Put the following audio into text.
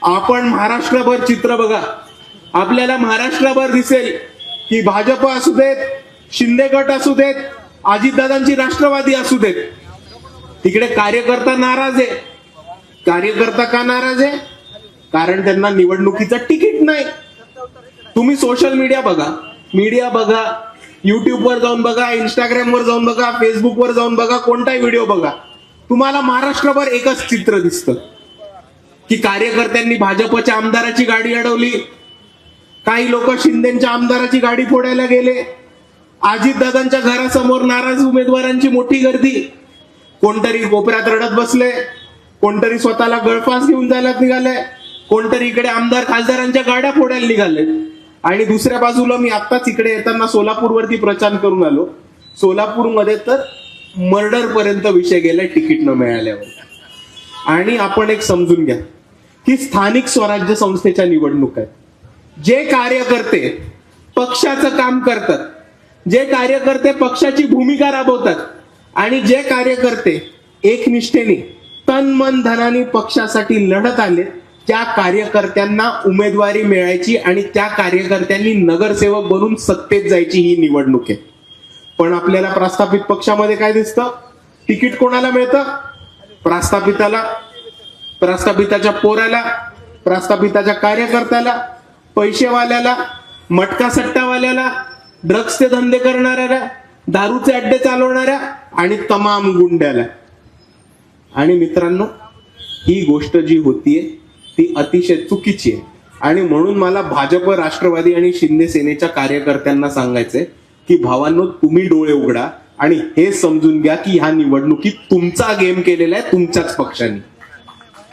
आपण महाराष्ट्रभर चित्र बघा, आपल्याला महाराष्ट्रभर दिसेल की भाजप असू देत, शिंदे गट असू देत, अजितदादांची राष्ट्रवादी असू देत, तिकडे कार्यकर्ता नाराज आहे. कार्यकर्ता का नाराज आहे? कारण त्यांना निवडणुकीचं तिकीट नाही. तुम्ही सोशल मीडिया बघा, युट्यूबवर जाऊन बघा, इंस्टाग्रामवर जाऊन बघा, फेसबुकवर जाऊन बघा, कोणताही व्हिडिओ बघा, तुम्हाला महाराष्ट्रभर एकच चित्र दिसतं की कार्यकर्त्यांनी भाजपच्या आमदाराची गाडी अडवली, काही लोक शिंदेच्या आमदाराची गाडी फोडायला गेले, अजितदादांच्या घरासमोर नाराज उमेदवारांची मोठी गर्दी, कोणतरी कोपऱ्यात रडत बसले, कोणतरी स्वतःला गळफास घेऊन जायला निघाले, कोणतरी इकडे आमदार खासदारांच्या गाड्या फोडायला निघाले. आणि दुसऱ्या बाजूला मी आत्ताच इकडे येताना सोलापूरवरती प्रचार करून आलो. सोलापूरमध्ये तर मर्डर पर्यंत विषय गेलाय तिकीट न मिळाल्यावर. आणि आपण एक समजून घ्या की स्थानिक स्वराज्य संस्थेच्या निवडणूक आहेत. जे कार्यकर्ते पक्षाचं काम करतात, जे कार्यकर्ते पक्षाची भूमिका राबवतात आणि जे कार्यकर्ते एकनिष्ठेने तन मन धनाने पक्षासाठी लढत आले, त्या कार्यकर्त्यांना उमेदवारी मिळायची आणि त्या कार्यकर्त्यांनी नगरसेवक बनून सत्तेत जायची ही निवडणूक आहे. पण आपल्याला प्रस्थापित पक्षामध्ये काय दिसतं? तिकीट कोणाला मिळतं? प्रस्थापिताला, प्रस्थापिताच्या पोराला, प्रस्थापिताच्या कार्यकर्त्याला, पैसेवाल्याला, मटका सट्टावाल्याला, ड्रग्सचे धंदे करणाऱ्याला, दारूचे अड्डे चालवणाऱ्या आणि तमाम गुंड्याला. आणि मित्रांनो, ही गोष्ट जी होतीये ती अतिशय चुकीची आहे. आणि म्हणून मला भाजप, राष्ट्रवादी आणि शिंदे सेनेच्या कार्यकर्त्यांना सांगायचंय की भावांनो, तुम्ही डोळे उघडा आणि हे समजून घ्या की ह्या निवडणुकीत तुमचा गेम केलेला आहे तुमच्याच पक्षाने.